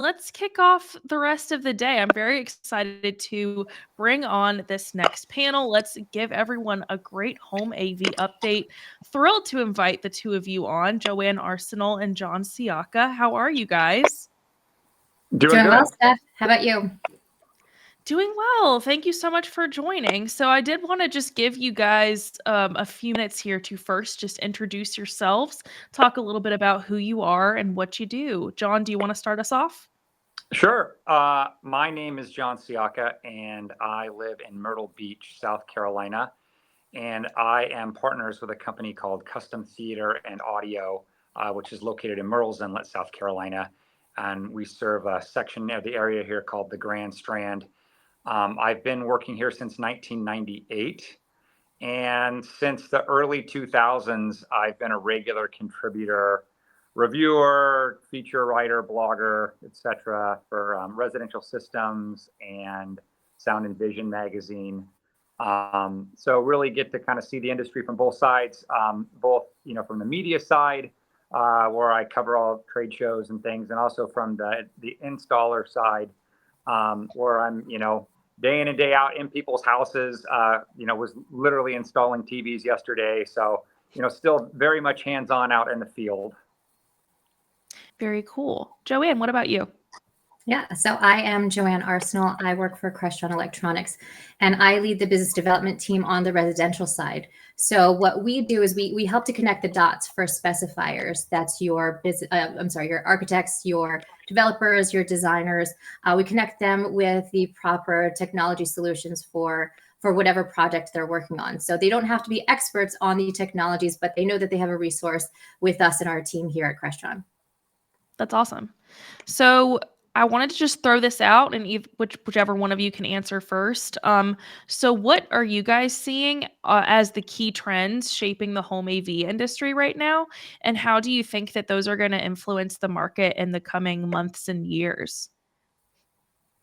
let's kick off the rest of the day. I'm very excited to bring on this next panel. Let's give everyone a great home AV update. Thrilled to invite the two of you on, Joanne Arsenal and John Siaka. How are you guys? Doing well, good. Steph. How about you? Doing well. Thank you so much for joining. So I did want to just give you guys a few minutes here to first just introduce yourselves, talk a little bit about who you are and what you do. John, do you want to start us off? Sure. My name is John Siaka, and I live in Myrtle Beach, South Carolina. And I am partners with a company called Custom Theater and Audio, which is located in Myrtle's Inlet, South Carolina. And we serve a section of the area here called the Grand Strand. I've been working here since 1998. And since the early 2000s, I've been a regular contributor, reviewer, feature writer, blogger, etc., for Residential Systems and Sound and Vision magazine. So really get to kind of see the industry from both sides, both from the media side, where I cover all trade shows and things, and also from the installer side, where I'm day in and day out in people's houses. Was literally installing TVs yesterday. So, still very much hands-on out in the field. Very cool. Joanne, what about you? Yeah, so I am Joanne Arsenal. I work for Crestron Electronics, and I lead the business development team on the residential side. So what we do is we help to connect the dots for specifiers. That's your your architects, your developers, your designers. We connect them with the proper technology solutions for whatever project they're working on. So they don't have to be experts on the technologies, but they know that they have a resource with us and our team here at Crestron. That's awesome. So I wanted to just throw this out, and whichever one of you can answer first. So what are you guys seeing as the key trends shaping the home AV industry right now? And how do you think that those are going to influence the market in the coming months and years?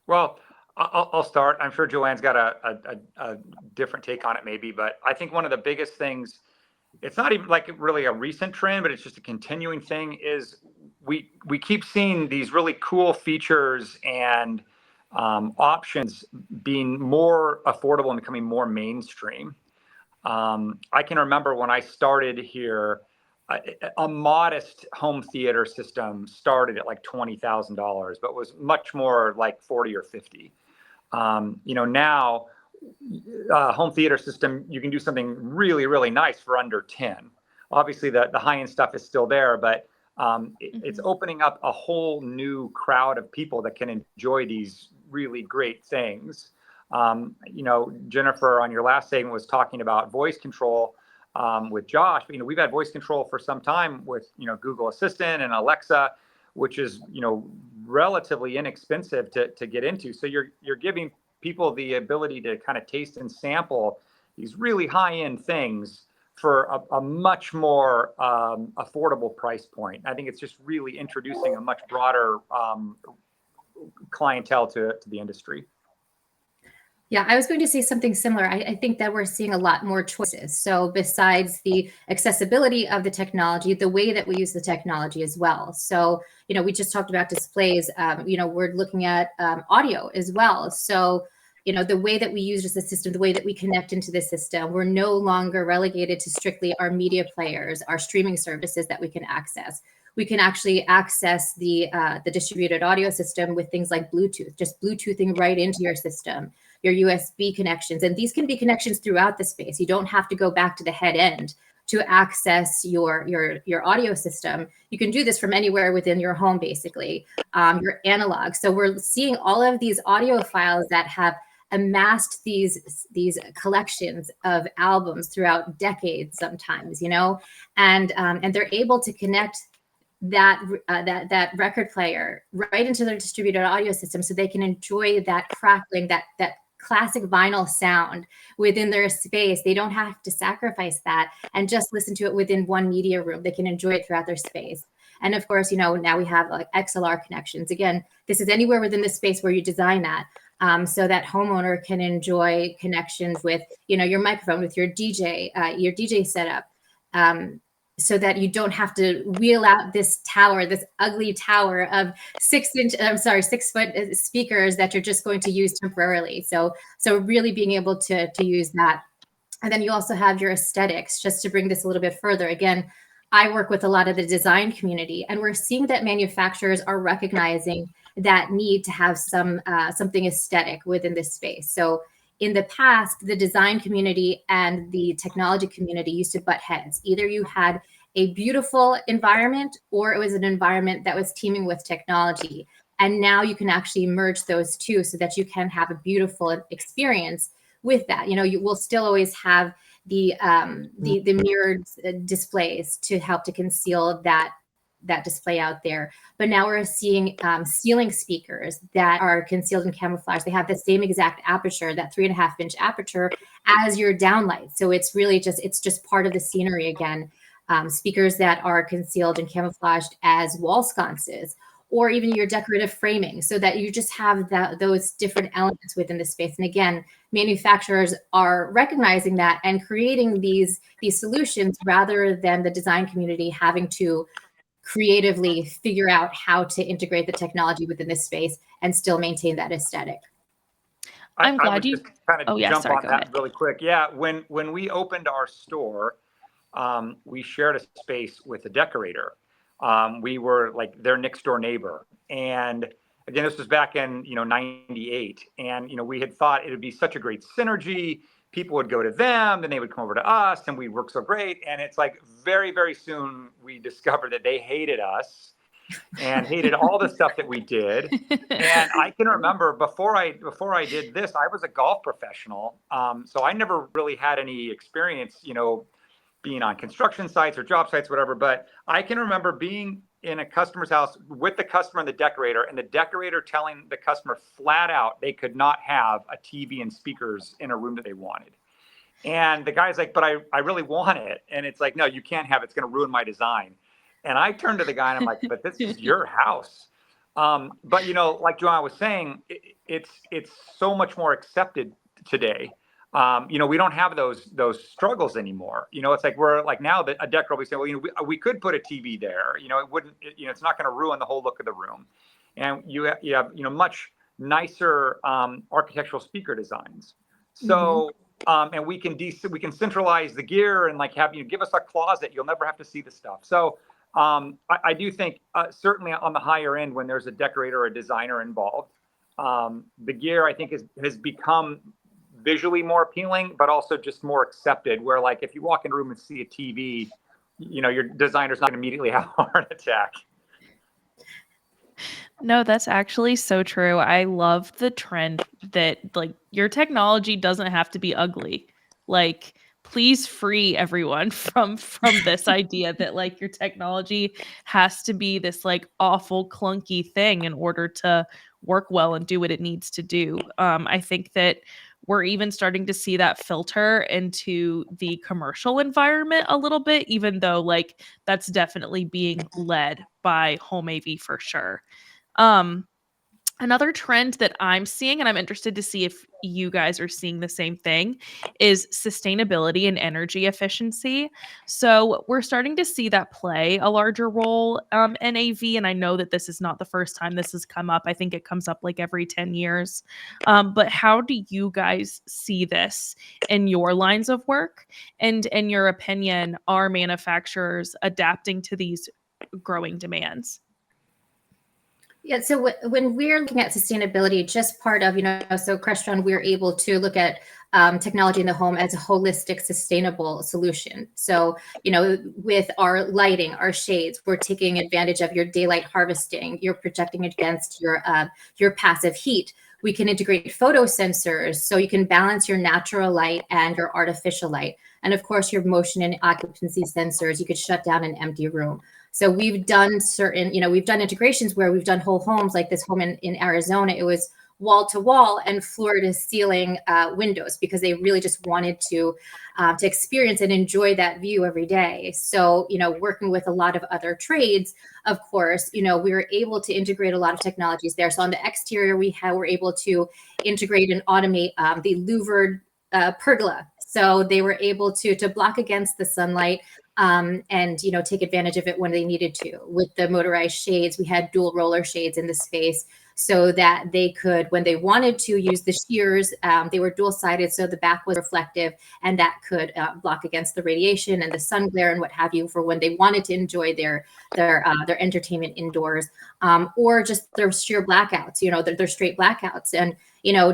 Well, I'll start. I'm sure Joanne's got a different take on it maybe, but I think one of the biggest things, it's not even like really a recent trend, but it's just a continuing thing, is we keep seeing these really cool features and options being more affordable and becoming more mainstream. I can remember when I started here, a modest home theater system started at like $20,000, but was much more like 40 or 50. Now home theater system, you can do something really, really nice for under 10. Obviously, the high-end stuff is still there, but it's opening up a whole new crowd of people that can enjoy these really great things. Jennifer, on your last segment, was talking about voice control with Josh. We've had voice control for some time with Google Assistant and Alexa, which is relatively inexpensive to get into. So you're giving people the ability to kind of taste and sample these really high-end things for a much more affordable price point. I think it's just really introducing a much broader clientele to the industry. Yeah, I was going to say something similar. I think that we're seeing a lot more choices. So besides the accessibility of the technology, the way that we use the technology as well. So, we just talked about displays. We're looking at audio as well. So, the way that we use the system, the way that we connect into the system, we're no longer relegated to strictly our media players, our streaming services that we can access. We can actually access the distributed audio system with things like Bluetooth, just Bluetoothing right into your system, your USB connections. And these can be connections throughout the space. You don't have to go back to the head end to access your audio system. You can do this from anywhere within your home, basically, your analog. So we're seeing all of these audio files that have amassed these collections of albums throughout decades sometimes, and they're able to connect that record player right into their distributed audio system, so they can enjoy that crackling, that classic vinyl sound within their space. They don't have to sacrifice that and just listen to it within one media room. They can enjoy it throughout their space. And of course, now we have like XLR connections. Again, this is anywhere within the space where you design that, so that homeowner can enjoy connections with your microphone, with your DJ setup. so that you don't have to wheel out this tower, this ugly tower of 6-foot speakers that you're just going to use temporarily. So really being able to use that. And then you also have your aesthetics, just to bring this a little bit further. Again, I work with a lot of the design community, and we're seeing that manufacturers are recognizing that need to have something aesthetic within this space. So in the past, the design community and the technology community used to butt heads. Either you had a beautiful environment or it was an environment that was teeming with technology. And now you can actually merge those two so that you can have a beautiful experience with that. You will still always have the mirrored displays to help to conceal that display out there. But now we're seeing ceiling speakers that are concealed in camouflage. They have the same exact aperture, that 3.5-inch aperture, as your downlight. So it's really just part of the scenery again. Speakers that are concealed and camouflaged as wall sconces, or even your decorative framing, so that you just have those different elements within the space. And again, manufacturers are recognizing that and creating these solutions rather than the design community having to creatively figure out how to integrate the technology within this space and still maintain that aesthetic. I'm glad I would you. just kind of Yeah, jump sorry, on go that ahead. really quick. Yeah, when we opened our store, we shared a space with a decorator. We were like their next door neighbor, and again, this was back in '98, and we had thought it would be such a great synergy. People would go to them, then they would come over to us, and we'd work so great. And it's like very, very soon we discovered that they hated us and hated all the stuff that we did. And I can remember before I did this, I was a golf professional, so I never really had any experience, being on construction sites or job sites, whatever. But I can remember being in a customer's house with the customer and the decorator telling the customer flat out they could not have a TV and speakers in a room that they wanted. And the guy's like, but I really want it. And it's like, no, you can't have it. It's going to ruin my design. And I turned to the guy and I'm like, but this is your house. But like Joanna was saying, it's so much more accepted today. We don't have those struggles anymore. It's like we're like now that a decorator will be saying, well, we could put a TV there. It wouldn't. It's not going to ruin the whole look of the room. And you have much nicer architectural speaker designs. So and we can centralize the gear and like have give us a closet. You'll never have to see the stuff. So I do think certainly on the higher end when there's a decorator or a designer involved, the gear I think has become visually more appealing, but also just more accepted. Where like if you walk in a room and see a TV, your designer's not going to immediately have a heart attack. No, that's actually so true. I love the trend that like your technology doesn't have to be ugly. Like please free everyone from this idea that like your technology has to be this like awful clunky thing in order to work well and do what it needs to do. I think that we're even starting to see that filter into the commercial environment a little bit, even though like that's definitely being led by HomeAV for sure. Um, Another trend that I'm seeing, and I'm interested to see if you guys are seeing the same thing, is sustainability and energy efficiency. So we're starting to see that play a larger role in AV, and I know that this is not the first time this has come up. I think it comes up like every 10 years. But how do you guys see this in your lines of work? And in your opinion, are manufacturers adapting to these growing demands? Yeah, so when we're looking at sustainability, just part of, so Crestron, we're able to look at technology in the home as a holistic, sustainable solution. So, with our lighting, our shades, we're taking advantage of your daylight harvesting. You're protecting against your passive heat. We can integrate photo sensors so you can balance your natural light and your artificial light. And of course, your motion and occupancy sensors, you could shut down an empty room. So we've done we've done integrations where we've done whole homes, like this home in Arizona. It was wall to wall and floor to ceiling windows because they really just wanted to experience and enjoy that view every day. So, working with a lot of other trades, of course, we were able to integrate a lot of technologies there. So on the exterior, we're able to integrate and automate the louvered pergola So they were able to block against the sunlight, and take advantage of it when they needed to. With the motorized shades, we had dual roller shades in the space, so that they could, when they wanted to use the shears, they were dual sided, so the back was reflective, and that could block against the radiation and the sun glare and what have you, for when they wanted to enjoy their entertainment indoors, or just their sheer blackouts, their straight blackouts. And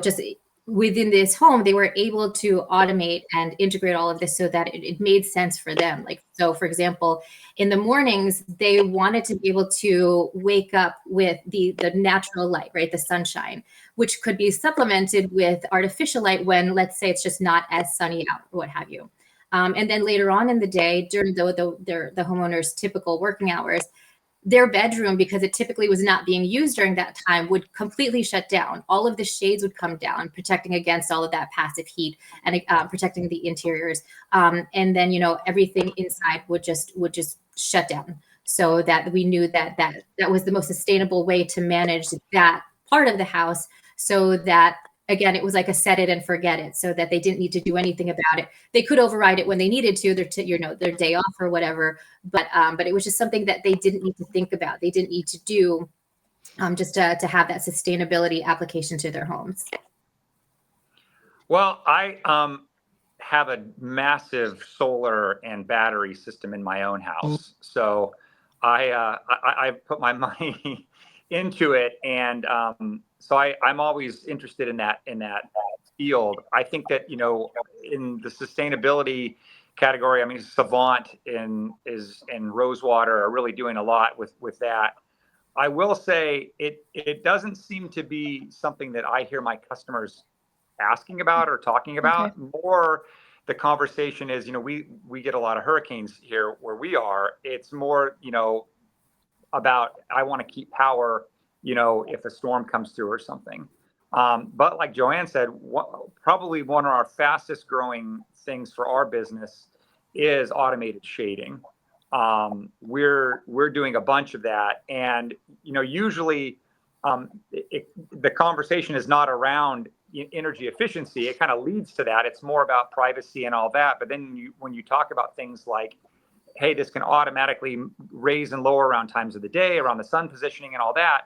just within this home, they were able to automate and integrate all of this so that it made sense for them. Like, so for example, in the mornings, they wanted to be able to wake up with the natural light, right? The sunshine, which could be supplemented with artificial light when, let's say, it's just not as sunny out or what have you. And then later on in the day, during the homeowner's typical working hours, their bedroom, because it typically was not being used during that time, would completely shut down. All of the shades would come down, protecting against all of that passive heat and protecting the interiors. And then, everything inside would just shut down, so that we knew that was the most sustainable way to manage that part of the house, so that, again, it was like a set it and forget it, so that they didn't need to do anything about it. They could override it when they needed to, their day off or whatever. But it was just something that they didn't need to think about. They didn't need to do, just to have that sustainability application to their homes. Well, I have a massive solar and battery system in my own house, so I put my money into it, and so I'm always interested in that field. I think that in the sustainability category, I mean, Savant and Rosewater are really doing a lot with that. I will say it doesn't seem to be something that I hear my customers asking about or talking about. Okay. More the conversation is, we get a lot of hurricanes here where we are. It's more, about, I want to keep power, if a storm comes through or something. But like Joanne said, probably one of our fastest growing things for our business is automated shading. We're doing a bunch of that, and usually the conversation is not around energy efficiency. It kind of leads to that. It's more about privacy and all that. But then when you talk about things like, hey, this can automatically raise and lower around times of the day, around the sun positioning and all that,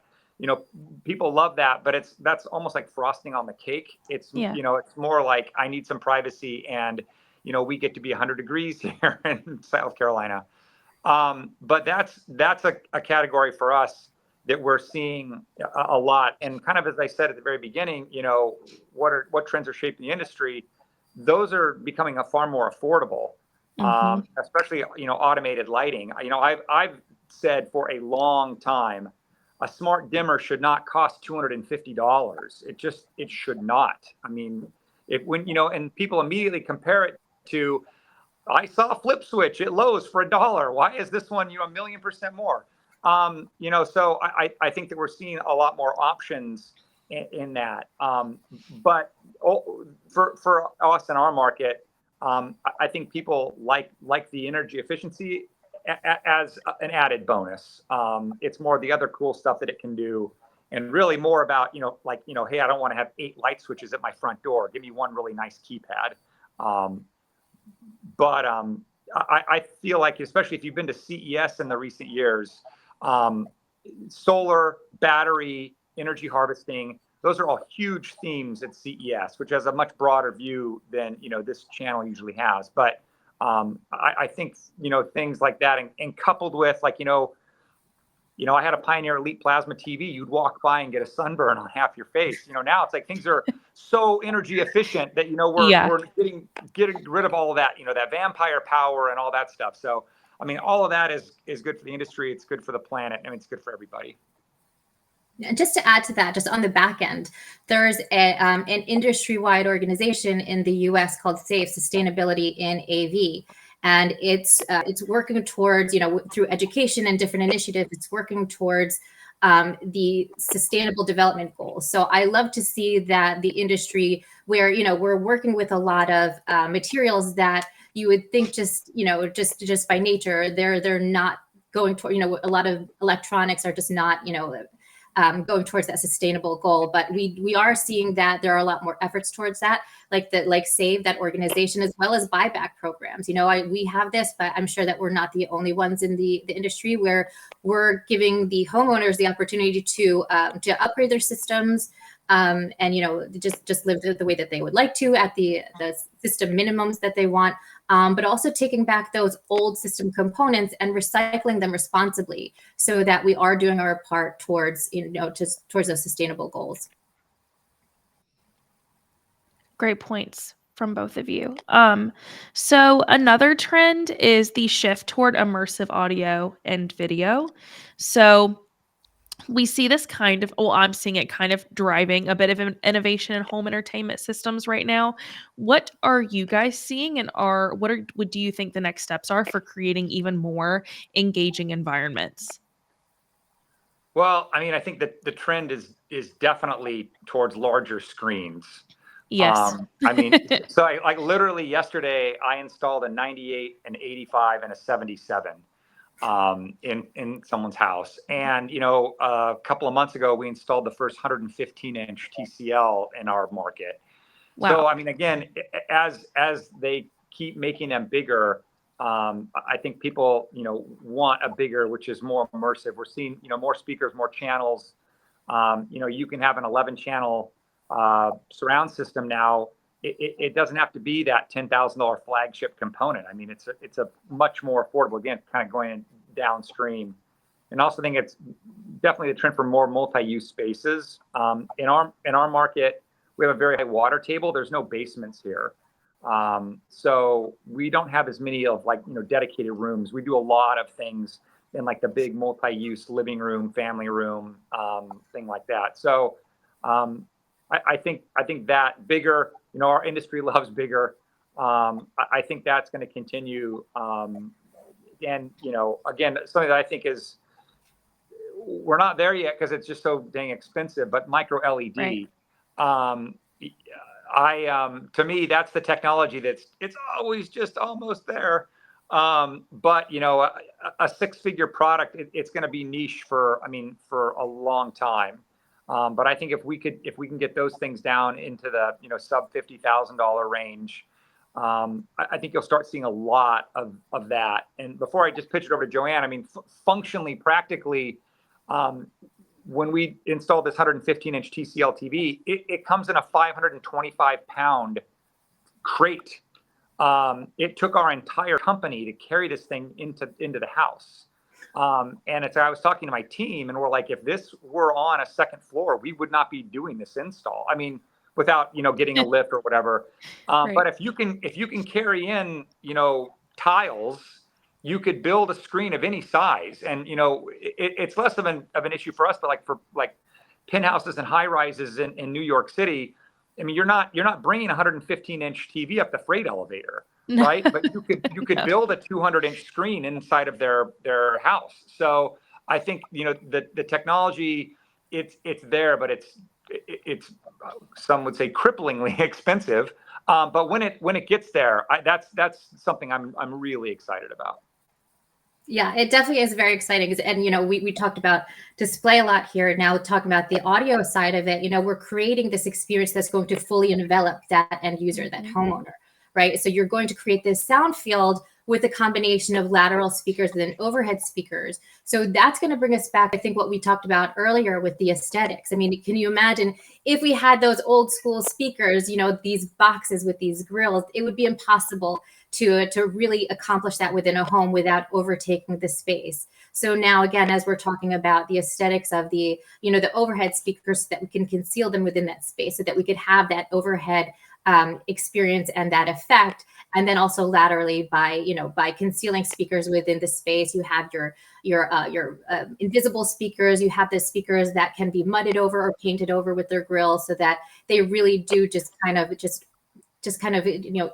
people love that, but that's almost like frosting on the cake. It's, it's more like, I need some privacy, and, we get to be 100 degrees here in South Carolina. But that's a category for us that we're seeing a lot. And kind of, as I said at the very beginning, what trends are shaping the industry, those are becoming far more affordable. Especially, automated lighting. I've said for a long time, a smart dimmer should not cost $250. It should not. I mean, and people immediately compare it to, I saw a flip switch at Lowe's for $1. Why is this one, 1,000,000% more? So I think that we're seeing a lot more options in that. But for us in our market, I think people like the energy efficiency as an added bonus. It's more the other cool stuff that it can do, and really more about, hey, I don't want to have 8 light switches at my front door. Give me one really nice keypad. But I feel like, especially if you've been to CES in the recent years, solar, battery, energy harvesting, those are all huge themes at CES, which has a much broader view than, this channel usually has. But I think, things like that, and coupled with, like, I had a Pioneer Elite Plasma TV. You'd walk by and get a sunburn on half your face. Now it's like things are so energy efficient that, we're getting rid of all of that, that vampire power and all that stuff. So, I mean, all of that is good for the industry. It's good for the planet. I mean, it's good for everybody. Just to add to that, just on the back end, there's an industry-wide organization in the U.S. called SAFE, Sustainability in AV. And it's working towards, through education and different initiatives, it's working towards the sustainable development goals. So I love to see that the industry where, we're working with a lot of materials that you would think just by nature, they're not going toward, a lot of electronics are just not, going towards that sustainable goal. But we are seeing that there are a lot more efforts towards that, like Save, that organization, as well as buyback programs. We have this, but I'm sure that we're not the only ones in the industry where we're giving the homeowners the opportunity to upgrade their systems, and just live the way that they would like to at the system minimums that they want, but also taking back those old system components and recycling them responsibly, so that we are doing our part towards towards those sustainable goals. Great points from both of you. So another trend is the shift toward immersive audio and video. So we see this I'm seeing it kind of driving a bit of an innovation in home entertainment systems right now. What are you guys seeing, and what do you think the next steps are for creating even more engaging environments? Well, I mean, I think that the trend is definitely towards larger screens. Yes. I mean, so I like literally yesterday I installed a 98, an 85, and a 77 in someone's house. And a couple of months ago we installed the first 115-inch TCL in our market. Wow. So I mean, again, as they keep making them bigger, I think people want a bigger, which is more immersive. We're seeing more speakers, more channels. You can have an 11-channel surround system now. It doesn't have to be that $10,000 flagship component. I mean, it's a much more affordable, again, kind of going downstream. And also think it's definitely the trend for more multi-use spaces. In our market, we have a very high water table. There's no basements here. So we don't have as many of dedicated rooms. We do a lot of things in like the big multi-use living room, family room, thing like that. So I think that bigger, our industry loves bigger. I think that's going to continue. And again, something that I think is, we're not there yet because it's just so dang expensive, but micro LED. Right. To me, that's the technology it's always just almost there. But a six-figure product, it's going to be niche for a long time. But I think if we can get those things down into the sub $50,000 range, I think you'll start seeing a lot of that. And before I just pitch it over to Joanne, I mean, functionally, practically, when we installed this 115-inch TCL TV, it comes in a 525-pound crate. It took our entire company to carry this thing into the house. And I was talking to my team, and we're like, if this were on a second floor, we would not be doing this install. I mean, without getting a lift or whatever. Right. But if you can carry in tiles, you could build a screen of any size, and it's less of an issue for us, but for penthouses and high rises in New York City. I mean, you're not bringing a 115-inch TV up the freight elevator, right? But you could build a 200-inch screen inside of their house. So I think the technology it's there, but it's some would say cripplingly expensive. But when it gets there, that's something I'm really excited about. Yeah, it definitely is very exciting. And, we talked about display a lot here. Now talking about the audio side of it, we're creating this experience that's going to fully envelop that end user, that homeowner, right? So you're going to create this sound field with a combination of lateral speakers and then overhead speakers. So that's going to bring us back, I think, what we talked about earlier with the aesthetics. I mean, can you imagine if we had those old school speakers, these boxes with these grills? It would be impossible to really accomplish that within a home without overtaking the space. So now, again, as we're talking about the aesthetics of the overhead speakers, so that we can conceal them within that space, so that we could have that overhead experience and that effect. And then also laterally by concealing speakers within the space, you have your invisible speakers. You have the speakers that can be mudded over or painted over with their grills, so that they really do just kind of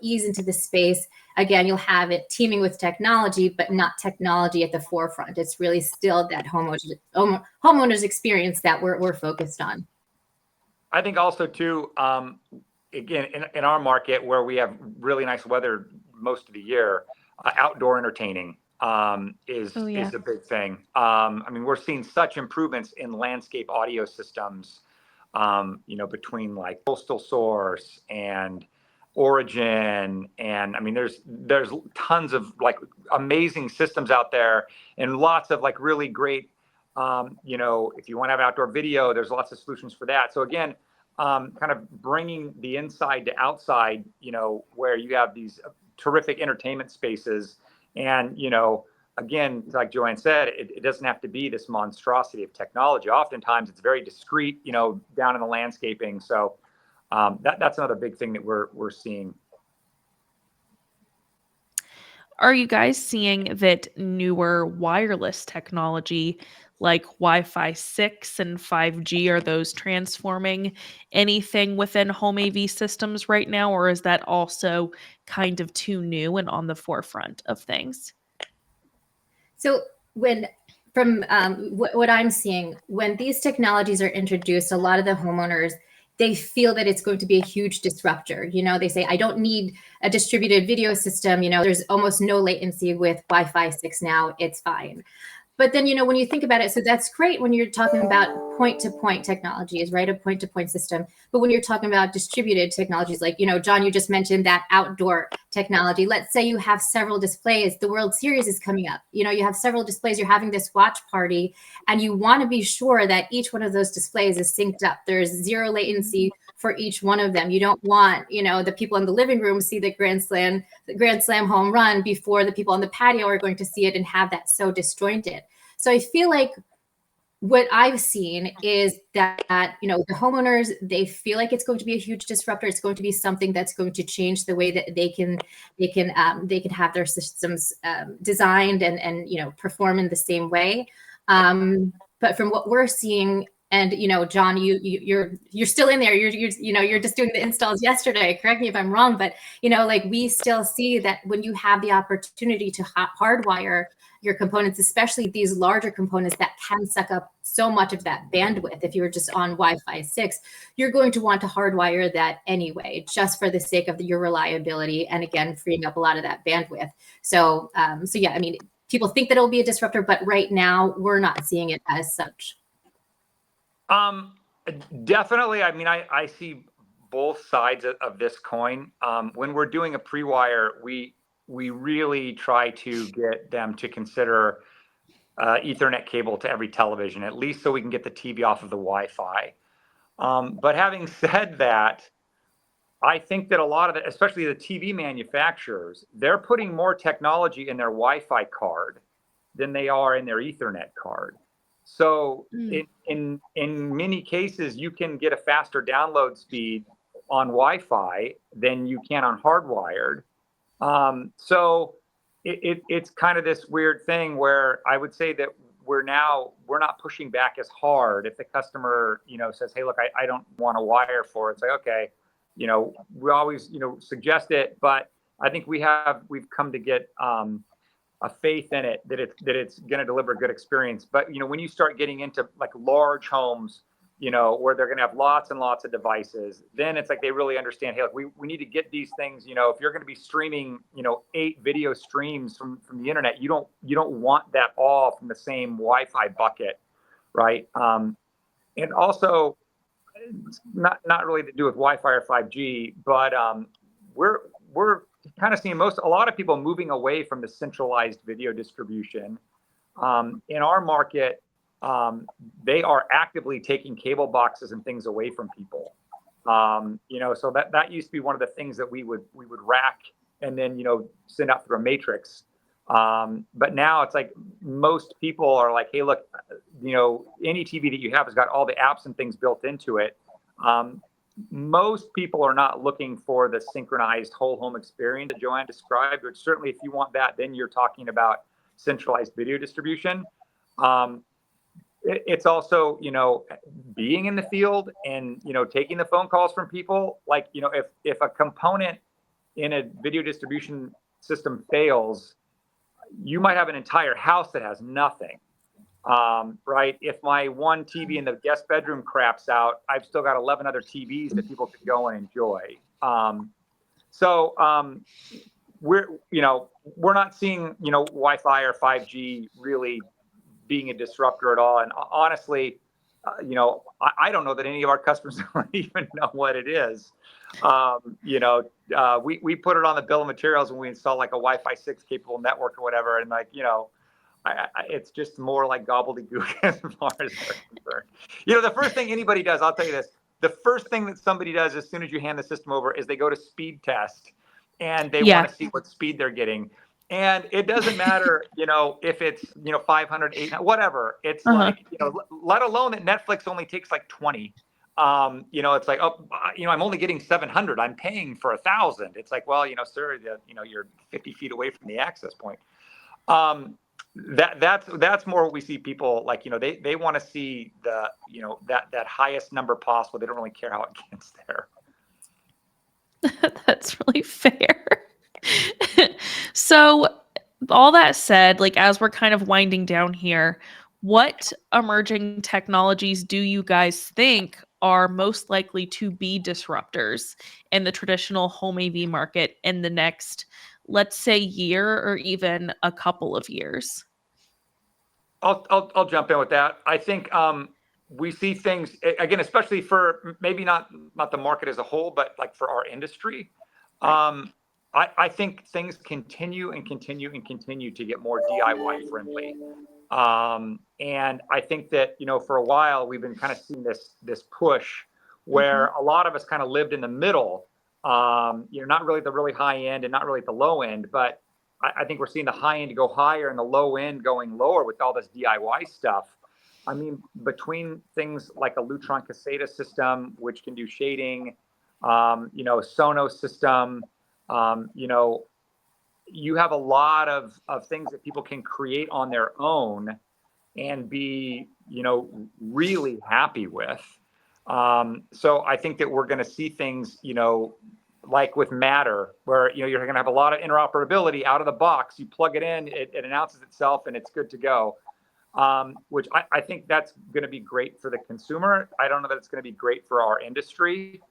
ease into the space. Again, you'll have it teeming with technology, but not technology at the forefront. It's really still that homeowners experience that we're focused on. I think also too, again, in our market where we have really nice weather most of the year, outdoor entertaining. is Oh, yeah. a big thing. I mean, we're seeing such improvements in landscape audio systems, between like Coastal Source and Origin, and I mean, there's tons of like amazing systems out there, and lots of like really great. If you want to have outdoor video, there's lots of solutions for that. So again, kind of bringing the inside to outside, where you have these terrific entertainment spaces. And, again, like Joanne said, it doesn't have to be this monstrosity of technology. Oftentimes it's very discreet, down in the landscaping. So that's another big thing that we're seeing. Are you guys seeing that newer wireless technology like Wi-Fi 6 and 5G, are those transforming anything within home AV systems right now, or is that also kind of too new and on the forefront of things? So what I'm seeing, when these technologies are introduced, a lot of the homeowners, they feel that it's going to be a huge disruptor. They say, I don't need a distributed video system. There's almost no latency with Wi-Fi 6 now. It's fine. But then, when you think about it, so that's great when you're talking about point-to-point technologies, right? A point-to-point system. But when you're talking about distributed technologies, like, John, you just mentioned that outdoor technology. Let's say you have several displays. The World Series is coming up. You have several displays. You're having this watch party, and you want to be sure that each one of those displays is synced up. There's zero latency for each one of them. You don't want, the people in the living room see the Grand Slam home run before the people on the patio are going to see it and have that so disjointed. So I feel like what I've seen is that, the homeowners, they feel like it's going to be a huge disruptor. It's going to be something that's going to change the way that they can have their systems designed and perform in the same way. But from what we're seeing, and John, you're still in there. You're just doing the installs yesterday. Correct me if I'm wrong, but like we still see that when you have the opportunity to hardwire your components, especially these larger components that can suck up so much of that bandwidth. If you're just on Wi-Fi 6, you're going to want to hardwire that anyway, just for the sake of your reliability, and again, freeing up a lot of that bandwidth. So yeah, I mean, people think that it'll be a disruptor, but right now we're not seeing it as such. Definitely. I mean, I see both sides of this coin. When we're doing a pre-wire, we really try to get them to consider Ethernet cable to every television, at least so we can get the TV off of the Wi-Fi. But having said that, I think that a lot of it, especially the TV manufacturers, they're putting more technology in their Wi-Fi card than they are in their Ethernet card. So in many cases, you can get a faster download speed on Wi-Fi than you can on hardwired. So it's kind of this weird thing where I would say that we're not pushing back as hard. If the customer, says, hey, look, I don't want a wire for it. It's like, okay, we always, suggest it, but I think we've come to get a faith in it that it's going to deliver a good experience. But when you start getting into like large homes, where they're going to have lots and lots of devices, then it's like they really understand, hey, look, we need to get these things. If you're going to be streaming, 8 video streams from the internet, you don't want that all from the same Wi-Fi bucket, right? And also, not really to do with Wi-Fi or 5G, but we're kind of seeing a lot of people moving away from the centralized video distribution. In our market, they are actively taking cable boxes and things away from people. So that used to be one of the things that we would rack and then send out through a matrix. But now it's like most people are like, hey, look, any TV that you have has got all the apps and things built into it. Most people are not looking for the synchronized whole home experience that Joanne described, which certainly if you want that, then you're talking about centralized video distribution. It's also, being in the field and, taking the phone calls from people. Like, if a component in a video distribution system fails, you might have an entire house that has nothing. Right? If my one TV in the guest bedroom craps out, I've still got 11 other TVs that people can go and enjoy. we're not seeing, Wi-Fi or 5G really being a disruptor at all. And honestly, I don't know that any of our customers don't even know what it is. We put it on the bill of materials when we install like a Wi-Fi 6 capable network or whatever. And like, it's just more like gobbledygook as far as they're concerned. The first thing anybody does, I'll tell you this, the first thing that somebody does as soon as you hand the system over is they go to speed test and they want to see what speed they're getting. And it doesn't matter, if it's, 500, 800, whatever. It's like, let alone that Netflix only takes like 20. It's like, I'm only getting 700. I'm paying for 1,000. It's like, well, sir, you're 50 feet away from the access point. That's more what we see people like, they want to see the, that highest number possible. They don't really care how it gets there. That's really fair. So all that said, like, as we're kind of winding down here, what emerging technologies do you guys think are most likely to be disruptors in the traditional home AV market in the next, let's say, year or even a couple of years? I'll jump in with that. I think we see things again, especially for maybe not the market as a whole, but like for our industry. I think things continue to get more DIY friendly. And I think that, for a while we've been kind of seeing this push where a lot of us kind of lived in the middle, not really the really high end and not really at the low end, but I think we're seeing the high end go higher and the low end going lower with all this DIY stuff. I mean, between things like a Lutron Caseta system, which can do shading, Sonos system, you have a lot of things that people can create on their own and be, really happy with. So I think that we're going to see things, like with Matter, where, you're going to have a lot of interoperability out of the box. You plug it in, it announces itself, and it's good to go. Which I think that's going to be great for the consumer. I don't know that it's going to be great for our industry.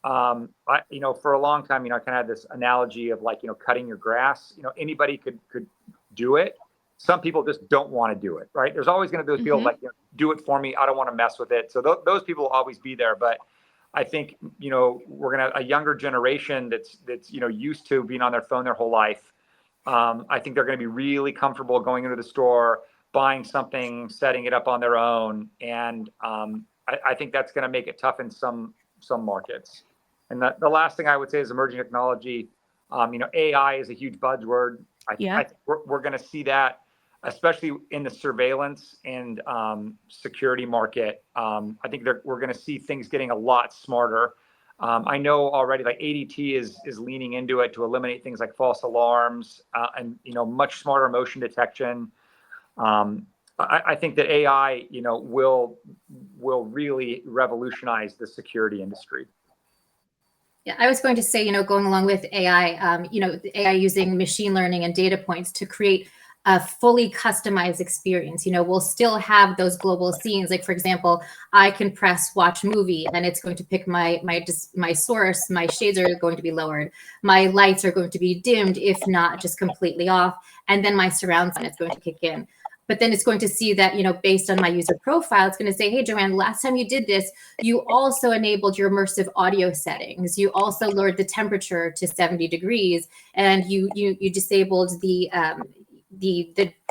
For a long time, I kind of had this analogy of like, cutting your grass. Anybody could do it. Some people just don't want to do it, right? There's always going to be those people like, do it for me. I don't want to mess with it. So those people will always be there. But I think, we're going to a younger generation that's used to being on their phone their whole life. I think they're going to be really comfortable going into the store, buying something, setting it up on their own. And I think that's going to make it tough in some markets. And the last thing I would say is emerging technology. AI is a huge buzzword. I think we're going to see that, especially in the surveillance and security market. I think we're going to see things getting a lot smarter. I know already, like ADT is leaning into it to eliminate things like false alarms and much smarter motion detection. I think that AI, will really revolutionize the security industry. Yeah, I was going to say, going along with AI, AI using machine learning and data points to create a fully customized experience. We'll still have those global scenes. Like, for example, I can press watch movie and it's going to pick my source. My shades are going to be lowered. My lights are going to be dimmed, if not just completely off. And then my surround sound is going to kick in. But then it's going to see that, based on my user profile, it's going to say, hey, Joanne, last time you did this, you also enabled your immersive audio settings. You also lowered the temperature to 70 degrees, and you disabled the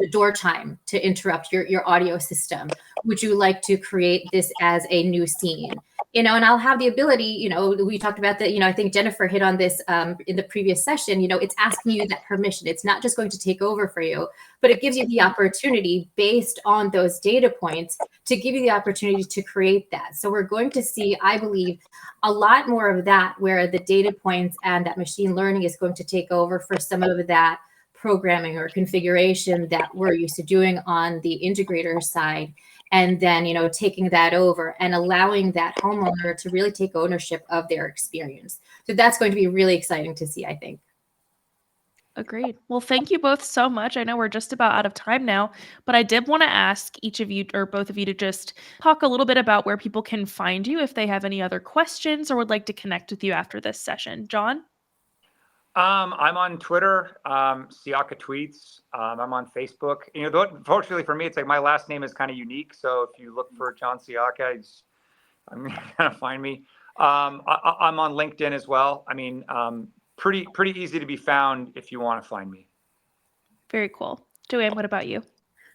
door chime to interrupt your audio system. Would you like to create this as a new scene? And I'll have the ability, we talked about that, I think Jennifer hit on this in the previous session, it's asking you that permission. It's not just going to take over for you, but it gives you the opportunity based on those data points to give you the opportunity to create that. So we're going to see, I believe, a lot more of that, where the data points and that machine learning is going to take over for some of that programming or configuration that we're used to doing on the integrator side. And then, taking that over and allowing that homeowner to really take ownership of their experience. So that's going to be really exciting to see, I think. Agreed. Well, thank you both so much. I know we're just about out of time now, but I did want to ask each of you or both of you to just talk a little bit about where people can find you if they have any other questions or would like to connect with you after this session. John? I'm on Twitter, Siaka Tweets. I'm on Facebook. Fortunately for me, it's like my last name is kind of unique. So if you look for John Siaka, I'm gonna find me. I'm on LinkedIn as well. I mean, pretty easy to be found if you want to find me. Very cool. Joanne, what about you?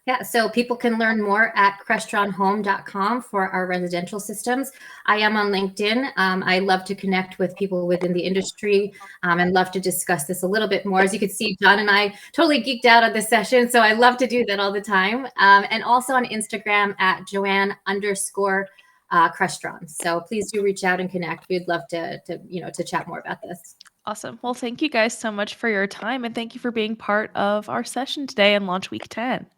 Yeah, so people can learn more at crestronhome.com for our residential systems. I am on LinkedIn. I love to connect with people within the industry and love to discuss this a little bit more. As you can see, John and I totally geeked out on this session, so I love to do that all the time. And also on Instagram at Joanne_Crestron. So please do reach out and connect. We'd love to chat more about this. Awesome. Well, thank you guys so much for your time, and thank you for being part of our session today on Launch Week 10.